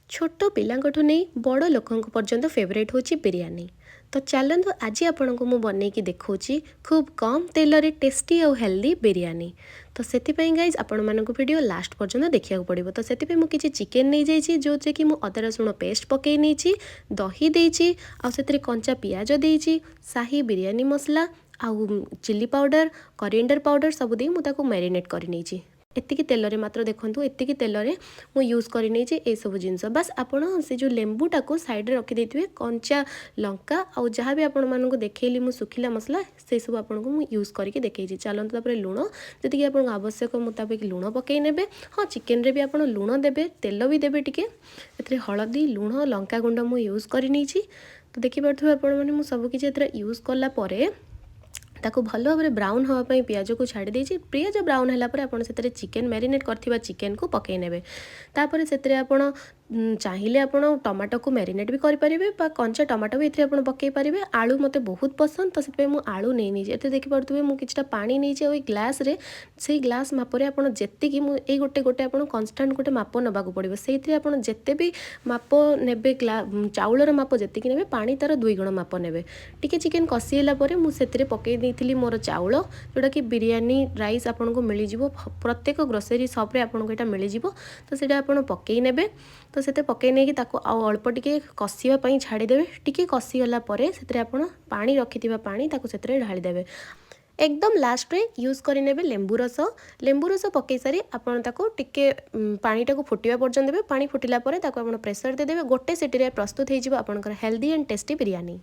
छोट पिलांठू नहीं बड़ लोक पर्यंत फेवरेट होची बिरयानी। तो चलतु आज आपण को मुझे बनईकी देखा खूब कम तेल रे टेस्टी और हेल्दी बिरयानी। तो से गाइज आपण मानक वीडियो लास्ट पर्यंत देखा पड़ो। तो से मुझे चिकेन नहीं जाइए जो कि मुझे अदा रसुण पेस्ट पकई नहीं दही देती आउ कंचा पियाज देती शाही बिरयानी मसला आउ चिली पाउडर करिएंडर पाउडर सब दे मुझे मैरिनेट कर एतिकी तेल रे मात्र देखंतु एतिकी तेल रे मु यूज करि नै ए सब जिंस बस आपण से जो लेंबूटा को साइड रे रखि देथिबे कंचा लंका आ जहाँ भी आपण मानक देखैली मु सुखिला मसला से सब आपण को मु यूज करके देखैछि। चलंतु तापर लुण जति आपण आवश्यक मुताबिक लुण पकई नेबे। हाँ चिकेन रे भी आपण लुण देबे तेल भी देबे टिके एतरे हळदी लुण लंका गुंड मु यूज करि नैछि। तो देखि परथु आपण माने मु सब किछि एतरे यूज करला परे ताको भलो भाव ब्राउन हाँपाई पियाज को छाड़ी देछि। पियाज ब्राउन है आपड़ से चिकेन मैरिनेट करथिबा चिकेन को पकई नेबे। तापर से आपड़ चाहिए आप टमाटो को मैरिनेट भी करेंगे कंचा टमाटो भी ये पकई पारे। आलू मते बहुत पसंद तो से आलू नहीं नहीं देखिपे मुझे किछटा पानी नहीं ग्लास रे से ग्लास मापरे आप जी मुझे गोटे गोटे आप कन्स्टाट गोटे माप नवा पड़ो से जिते भी माप ने चाउलर माप जी ने पानी तार 2 गुण माप ने टी चिकेन कषिला मुझे पकई देती मोर चाउल जोटा कि बिरयानी राइस आपन को मिल जाव प्रत्येक ग्रोसरी शॉप्रे आपको यहाँ मिल जाव। तो से पकई ने तो से पकई नहीं अल्प टिके कषापी छाड़ीदे टी कषिगला से पानी रखि पानी से ढालीदे। एकदम लास्ट रे यूज करें लेंबू रस पकई सारी आपन टिके पानीटा को फुटा पर्यंत देवे। पानी फुटिला आप प्रेसर देदेवे गोटे सीटी प्रस्तुत हो हेल्दी एंड टेस्टी बिरयानी।